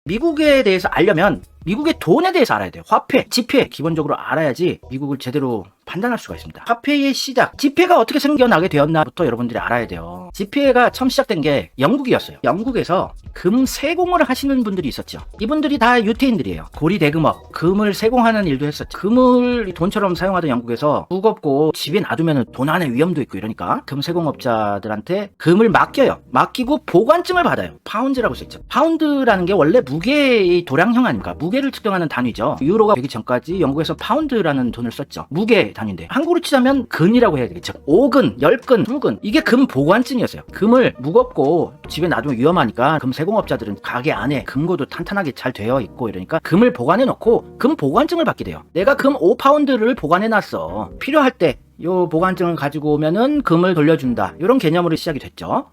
미국에 대해서 알려면 미국의 돈에 대해서 알아야 돼요. 화폐, 지폐 기본적으로 알아야지 미국을 제대로 판단할 수가 있습니다. 화폐의 시작, 지폐가 어떻게 생겨나게 되었나부터 여러분들이 알아야 돼요. 지폐가 처음 시작된 게 영국이었어요. 영국에서 금 세공을 하시는 분들이 있었죠. 이분들이 다 유태인들이에요. 고리 대금업, 금을 세공하는 일도 했었죠. 금을 돈처럼 사용하던 영국에서 무겁고 집에 놔두면 돈 안에 위험도 있고 이러니까 금 세공업자들한테 금을 맡겨요. 맡기고 보관증을 받아요. 파운드라고 써있죠. 파운드라는 게 원래 무게의 도량형 아닙니까? 무게를 측정하는 단위죠. 유로가 되기 전까지 영국에서 파운드라는 돈을 썼죠. 무게 단위인데 한국으로 치자면 근이라고 해야 되겠죠. 5근, 10근, 20근, 이게 금 보관증이었어요. 금을 무겁고 집에 놔두면 위험하니까 금 세공업자들은 가게 안에 금고도 탄탄하게 잘 되어 있고 이러니까 금을 보관해 놓고 금 보관증을 받게 돼요. 내가 금 5파운드를 보관해 놨어. 필요할 때 요 보관증을 가지고 오면은 금을 돌려준다. 이런 개념으로 시작이 됐죠.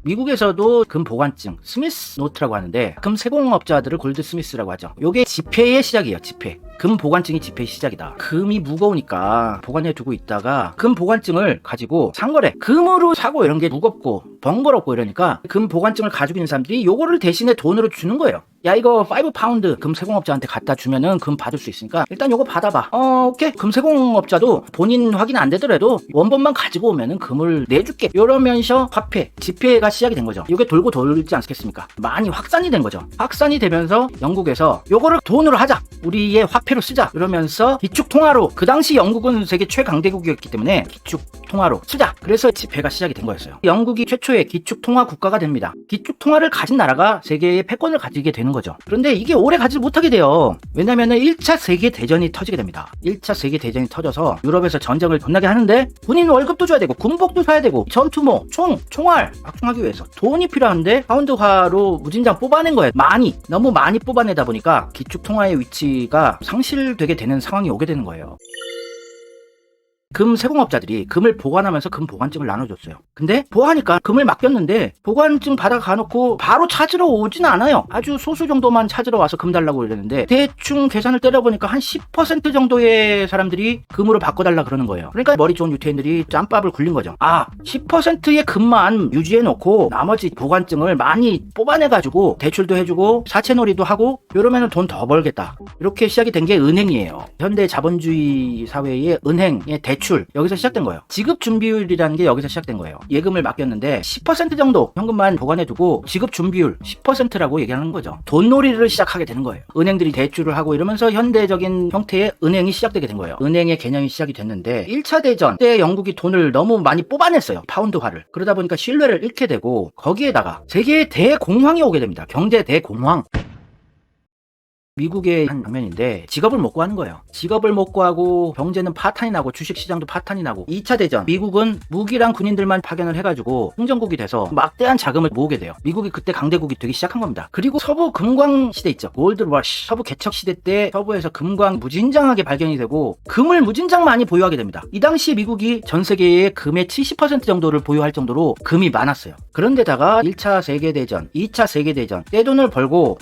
미국에서도 금 보관증, 스미스 노트라고 하는데 금 세공업자들을 골드 스미스라고 하죠. 요게 지폐의 시작이에요. 지폐. 금 보관증이 지폐의 시작이다. 금이 무거우니까 보관해 두고 있다가 금 보관증을 가지고 상거래, 금으로 사고 이런 게 무겁고 번거롭고 이러니까 금 보관증을 가지고 있는 사람들이 요거를 대신에 돈으로 주는 거예요. 야, 이거 5파운드 금 세공업자한테 갖다 주면은 금 받을 수 있으니까 일단 요거 받아봐. 오케이. 금 세공업자도 본인 확인 안 되더라도 원본만 가지고 오면은 금을 내줄게. 이러면서 화폐, 지폐가 시작이 된 거죠. 이게 돌고 돌지 않겠습니까? 많이 확산이 된 거죠. 확산이 되면서 영국에서 요거를 돈으로 하자. 우리의 화폐로 쓰자. 이러면서 기축통화로, 그 당시 영국은 세계 최강대국이었기 때문에 기축통화로 쓰자. 그래서 지폐가 시작이 된 거였어요. 영국이 최초의 기축통화 국가가 됩니다. 기축통화를 가진 나라가 세계의 패권을 가지게 되는 거죠. 그런데 이게 오래 가지 못하게 돼요. 왜냐면은 1차 세계대전이 터지게 됩니다. 1차 세계대전이 터져서 유럽에서 전쟁을 존나게 하는데 군인 월급도 줘야 되고 군복도 사야 되고 전투모, 총알 확충하기 위해서 돈이 필요한데 파운드화로 무진장 뽑아낸 거예요. 너무 많이 뽑아내다 보니까 기축통화의 위치가 상실되게 되는 상황이 오게 되는 거예요. 금 세공업자들이 금을 보관하면서 금 보관증을 나눠줬어요. 근데 보관하니까 금을 맡겼는데 보관증 받아가놓고 바로 찾으러 오진 않아요. 아주 소수 정도만 찾으러 와서 금 달라고 그러는데 대충 계산을 때려보니까 한 10% 정도의 사람들이 금으로 바꿔달라 그러는 거예요. 그러니까 머리 좋은 유태인들이 짬밥을 굴린 거죠. 10%의 금만 유지해놓고 나머지 보관증을 많이 뽑아내가지고 대출도 해주고 사채놀이도 하고 이러면 돈 더 벌겠다. 이렇게 시작이 된 게 은행이에요. 현대 자본주의 사회의 은행의 대출, 여기서 시작된 거예요. 지급 준비율이라는 게 여기서 시작된 거예요. 예금을 맡겼는데 10% 정도 현금만 보관해두고 지급 준비율 10%라고 얘기하는 거죠. 돈놀이를 시작하게 되는 거예요. 은행들이 대출을 하고 이러면서 현대적인 형태의 은행이 시작되게 된 거예요. 은행의 개념이 시작이 됐는데 1차 대전 때 영국이 돈을 너무 많이 뽑아냈어요. 파운드화를. 그러다 보니까 신뢰를 잃게 되고 거기에다가 세계의 대공황이 오게 됩니다. 경제 대공황. 미국의 한 장면인데 직업을 못 구하는 거예요. 직업을 못 구하고 경제는 파탄이 나고 주식시장도 파탄이 나고 2차 대전 미국은 무기랑 군인들만 파견을 해가지고 흥정국이 돼서 막대한 자금을 모으게 돼요. 미국이 그때 강대국이 되기 시작한 겁니다. 그리고 서부 금광 시대 있죠. 골드 러쉬. 서부 개척 시대 때 서부에서 금광 무진장하게 발견이 되고 금을 무진장 많이 보유하게 됩니다. 이 당시 미국이 전 세계의 금의 70% 정도를 보유할 정도로 금이 많았어요. 그런데다가 1차 세계대전, 2차 세계대전 떼돈을 벌고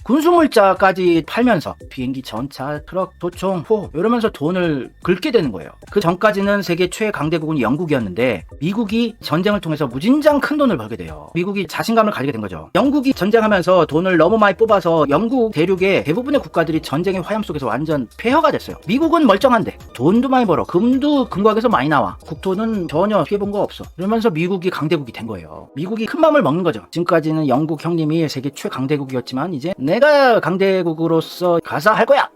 군수물자까지 팔면서 비행기, 전차, 트럭, 도총, 포 이러면서 돈을 긁게 되는 거예요. 그 전까지는 세계 최강대국은 영국이었는데 미국이 전쟁을 통해서 무진장 큰 돈을 벌게 돼요. 미국이 자신감을 가지게 된 거죠. 영국이 전쟁하면서 돈을 너무 많이 뽑아서 영국 대륙의 대부분의 국가들이 전쟁의 화염 속에서 완전 폐허가 됐어요. 미국은 멀쩡한데 돈도 많이 벌어. 금도 금곽에서 많이 나와. 국토는 전혀 피해본 거 없어. 이러면서 미국이 강대국이 된 거예요. 미국이 큰 맘을 먹는 거죠. 지금까지는 영국 형님이 세계 최강대국이었지만 이제 내가 강대국으로서 가서 할 거야.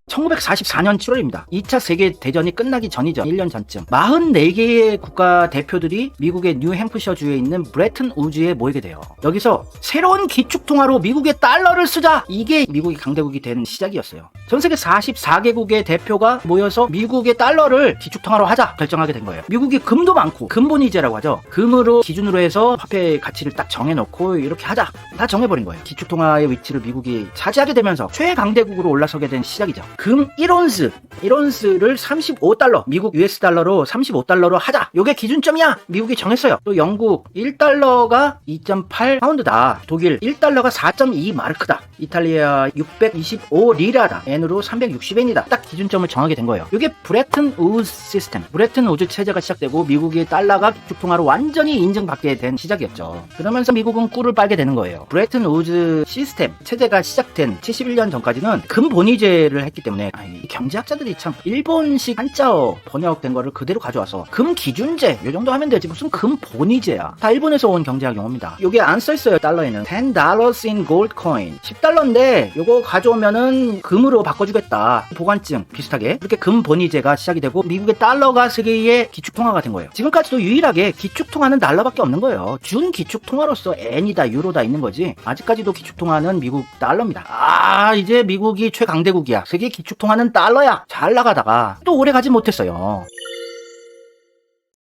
1944년 7월입니다. 2차 세계대전이 끝나기 전이죠. 1년 전쯤. 44개의 국가 대표들이 미국의 뉴햄프셔주에 있는 브레튼 우즈에 모이게 돼요. 여기서 새로운 기축통화로 미국의 달러를 쓰자! 이게 미국이 강대국이 된 시작이었어요. 전세계 44개국의 대표가 모여서 미국의 달러를 기축통화로 하자! 결정하게 된 거예요. 미국이 금도 많고 금본위제라고 하죠. 금으로 기준으로 해서 화폐의 가치를 딱 정해놓고 이렇게 하자! 다 정해버린 거예요. 기축통화의 위치를 미국이 차지하게 되면서 최강대국으로 올라서게 된 시작이죠. 금 1온스를 35달러, 미국 US 달러로 35달러로 하자. 요게 기준점이야. 미국이 정했어요. 또 영국 1달러가 2.8파운드다. 독일 1달러가 4.2 마르크다. 이탈리아 625 리라다. N으로 360N이다. 딱 기준점을 정하게 된 거예요. 이게 브레튼 우즈 시스템, 브레튼 우즈 체제가 시작되고 미국의 달러가 기축통화로 완전히 인정받게 된 시작이었죠. 그러면서 미국은 꿀을 빨게 되는 거예요. 브레튼 우즈 시스템 체제가 시작된 71년 전까지는 금 본위제를 했기 때문에 경제학자들이 참 일본식 한자어 번역된 거를 그대로 가져와서 금 기준제 요 정도 하면 되지 무슨 금 본위제야. 다 일본에서 온 경제학 용어입니다. 요게 안 써있어요. 달러에는 $10 in gold coin 10달러인데 요거 가져오면은 금으로 바꿔주겠다. 보관증 비슷하게 이렇게 금 본위제가 시작이 되고 미국의 달러가 세계의 기축통화가 된 거예요. 지금까지도 유일하게 기축통화는 달러밖에 없는 거예요. 준 기축통화로서 N이다 유로다 있는 거지 아직까지도 기축통화는 미국 달러입니다. 이제 미국이 최강대국이야. 세계 기축통화는 달러야. 잘 나가다가 또 오래 가지 못했어요.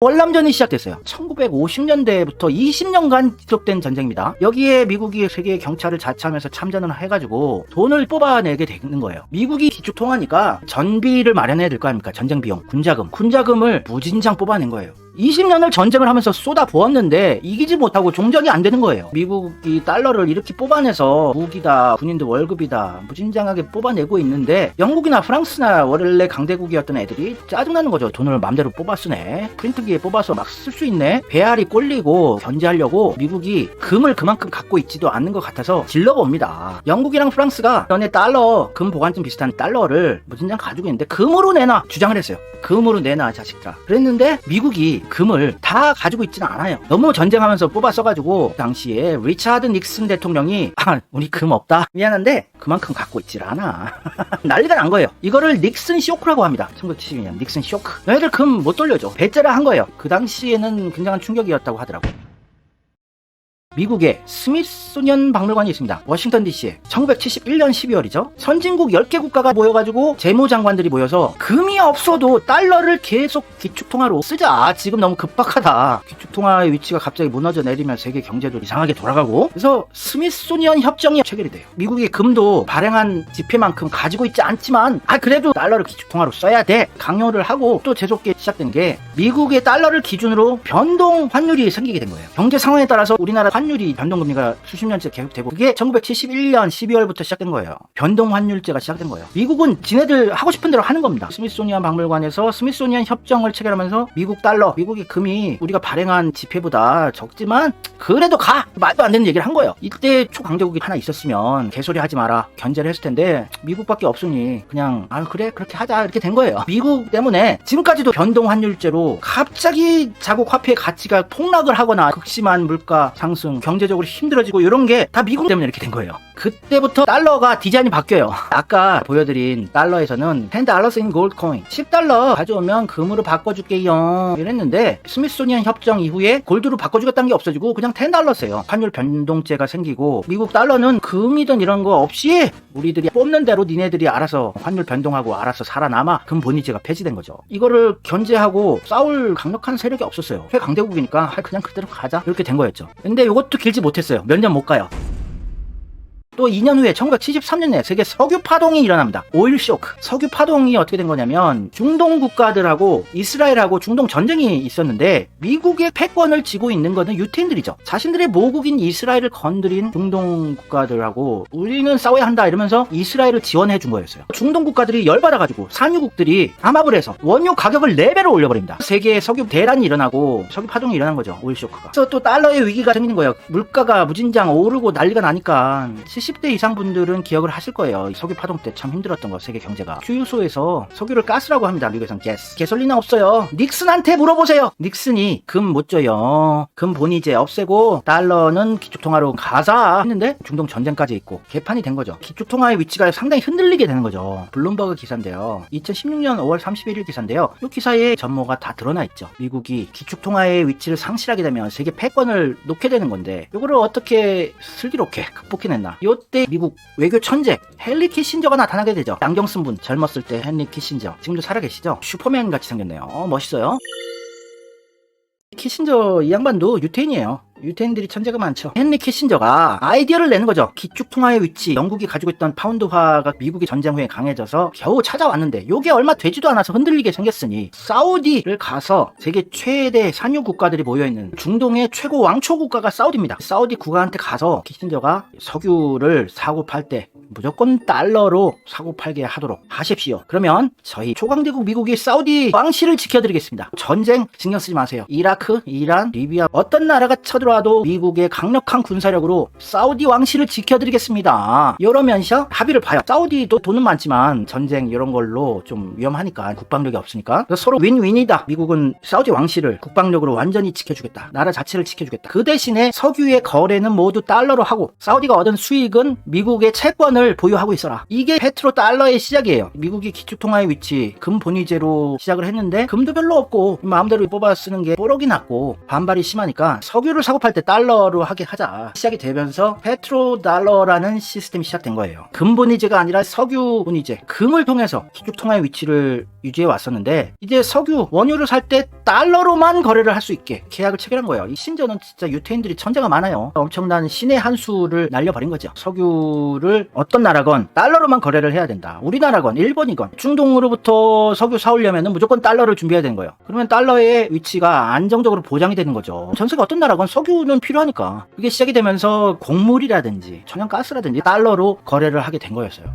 월남전이 시작됐어요. 1950년대부터 20년간 지속된 전쟁입니다. 여기에 미국이 세계 경찰을 자처하면서 참전을 해가지고 돈을 뽑아내게 되는 거예요. 미국이 기축통화니까 전비를 마련해야 될 거 아닙니까? 전쟁 비용, 군자금을 무진장 뽑아낸 거예요. 20년을 전쟁을 하면서 쏟아 부었는데 이기지 못하고 종전이 안 되는 거예요. 미국이 달러를 이렇게 뽑아내서 무기다, 군인들 월급이다 무진장하게 뽑아내고 있는데 영국이나 프랑스나 원래 강대국이었던 애들이 짜증나는 거죠. 돈을 맘대로 뽑아 쓰네. 프린트기에 뽑아서 막 쓸 수 있네. 배알이 꼴리고 견제하려고 미국이 금을 그만큼 갖고 있지도 않는 것 같아서 질러봅니다. 영국이랑 프랑스가 너네 달러, 금 보관증 비슷한 달러를 무진장 가지고 있는데 금으로 내놔 주장을 했어요. 금으로 내놔 자식들아. 그랬는데 미국이 금을 다 가지고 있지는 않아요. 너무 전쟁하면서 뽑아 써가지고 당시에 리차드 닉슨 대통령이 우리 금 없다 미안한데 그만큼 갖고 있질 않아. 난리가 난 거예요. 이거를 닉슨 쇼크라고 합니다. 1972년 닉슨 쇼크. 너희들 금 못 돌려줘. 배째라 한 거예요. 그 당시에는 굉장한 충격이었다고 하더라고요. 미국의 스미소니언 박물관이 있습니다. 워싱턴 DC에 1971년 12월이죠. 선진국 10개 국가가 모여가지고 재무장관들이 모여서 금이 없어도 달러를 계속 기축통화로 쓰자. 지금 너무 급박하다. 기축통화의 위치가 갑자기 무너져 내리면 세계 경제도 이상하게 돌아가고 그래서 스미소니언 협정이 체결이 돼요. 미국이 금도 발행한 지폐만큼 가지고 있지 않지만 그래도 달러를 기축통화로 써야 돼. 강요를 하고 또 재수없게 시작된 게 미국의 달러를 기준으로 변동 환율이 생기게 된 거예요. 경제 상황에 따라서 우리나라 환율이 변동금리가 수십 년째 계속되고 그게 1971년 12월부터 시작된 거예요. 변동환율제가 시작된 거예요. 미국은 지네들 하고 싶은 대로 하는 겁니다. 스미소니언 박물관에서 스미소니언 협정을 체결하면서 미국 달러, 미국의 금이 우리가 발행한 지폐보다 적지만 그래도 말도 안 되는 얘기를 한 거예요. 이때 초강대국이 하나 있었으면 개소리 하지 마라 견제를 했을 텐데 미국밖에 없으니 그냥 그래 그렇게 하자 이렇게 된 거예요. 미국 때문에 지금까지도 변동환율제로 갑자기 자국 화폐의 가치가 폭락을 하거나 극심한 물가 상승 경제적으로 힘들어지고 이런 게 다 미국 때문에 이렇게 된 거예요. 그때부터 달러가 디자인이 바뀌어요. 아까 보여드린 달러에서는 $10 in gold coin 10달러 가져오면 금으로 바꿔줄게요 이랬는데 스미소니언 협정 이후에 골드로 바꿔주겠다는 게 없어지고 그냥 $10예요. 환율 변동제가 생기고 미국 달러는 금이든 이런 거 없이 우리들이 뽑는 대로 니네들이 알아서 환율 변동하고 알아서 살아남아 금 본위제가 폐지된 거죠. 이거를 견제하고 싸울 강력한 세력이 없었어요. 최강대국이니까 그냥 그대로 가자 이렇게 된 거였죠. 근데 이것도 길지 못했어요. 몇 년 못 가요. 또 2년 후에 1973년에 세계 석유 파동이 일어납니다. 오일 쇼크. 석유 파동이 어떻게 된 거냐면 중동 국가들하고 이스라엘하고 중동 전쟁이 있었는데 미국의 패권을 쥐고 있는 거는 유태인들이죠. 자신들의 모국인 이스라엘을 건드린 중동 국가들하고 우리는 싸워야 한다 이러면서 이스라엘을 지원해 준 거였어요. 중동 국가들이 열받아가지고 산유국들이 담합을 해서 원유 가격을 4배로 올려버립니다. 세계에 석유 대란이 일어나고 석유 파동이 일어난 거죠. 오일 쇼크가. 그래서 또 달러의 위기가 생기는 거예요. 물가가 무진장 오르고 난리가 나니까 70대 이상 분들은 기억을 하실 거예요. 석유 파동 때 참 힘들었던 거 세계 경제가. 주유소에서 석유를 가스라고 합니다. 미국에선 가스. 개솔린은 없어요. 닉슨한테 물어보세요. 닉슨이 금 못 줘요. 금 본위제 없애고 달러는 기축통화로 가자 했는데 중동 전쟁까지 있고 개판이 된 거죠. 기축통화의 위치가 상당히 흔들리게 되는 거죠. 블룸버그 기사인데요. 2016년 5월 31일 기사인데요. 이 기사에 전모가 다 드러나 있죠. 미국이 기축통화의 위치를 상실하게 되면 세계 패권을 놓게 되는 건데 이거를 어떻게 슬기롭게 극복해냈나. 이때 미국 외교 천재 헨리 키신저가 나타나게 되죠. 안경 쓴 분 젊었을 때 헨리 키신저 지금도 살아계시죠. 슈퍼맨 같이 생겼네요. 멋있어요. 키신저 이 양반도 유태인이에요. 유태인들이 천재가 많죠. 헨리 키신저가 아이디어를 내는 거죠. 기축통화의 위치, 영국이 가지고 있던 파운드화가 미국이 전쟁 후에 강해져서 겨우 찾아왔는데 요게 얼마 되지도 않아서 흔들리게 생겼으니 사우디를 가서 세계 최대 산유 국가들이 모여있는 중동의 최고 왕초 국가가 사우디입니다. 사우디 국가한테 가서 키신저가 석유를 사고 팔 때 무조건 달러로 사고 팔게 하도록 하십시오. 그러면 저희 초강대국 미국이 사우디 왕실을 지켜드리겠습니다. 전쟁 신경 쓰지 마세요. 이라크, 이란, 리비아 어떤 나라가 쳐들어와도 미국의 강력한 군사력으로 사우디 왕실을 지켜드리겠습니다. 이러면서 합의를 봐요. 사우디도 돈은 많지만 전쟁 이런 걸로 좀 위험하니까 국방력이 없으니까 서로 윈윈이다. 미국은 사우디 왕실을 국방력으로 완전히 지켜주겠다. 나라 자체를 지켜주겠다. 그 대신에 석유의 거래는 모두 달러로 하고 사우디가 얻은 수익은 미국의 채권을 보유하고 있어라. 이게 페트로 달러의 시작이에요. 미국이 기축통화의 위치 금 본위제로 시작을 했는데 금도 별로 없고 마음대로 뽑아 쓰는 게 뽀록이 났고 반발이 심하니까 석유를 사고 팔 때 달러로 하게 하자. 시작이 되면서 페트로 달러라는 시스템이 시작된 거예요. 금 본위제가 아니라 석유 본위제. 금을 통해서 기축통화의 위치를 유지해 왔었는데 이제 석유 원유를 살 때 달러로만 거래를 할 수 있게 계약을 체결한 거예요. 이 심지어는 진짜 유태인들이 천재가 많아요. 엄청난 신의 한 수를 날려버린 거죠. 석유를 어떤 나라건 달러로만 거래를 해야 된다. 우리나라건 일본이건 중동으로부터 석유 사오려면 무조건 달러를 준비해야 되는 거예요. 그러면 달러의 위치가 안정적으로 보장이 되는 거죠. 전 세계 어떤 나라건 석유는 필요하니까. 그게 시작이 되면서 곡물이라든지 천연가스라든지 달러로 거래를 하게 된 거였어요.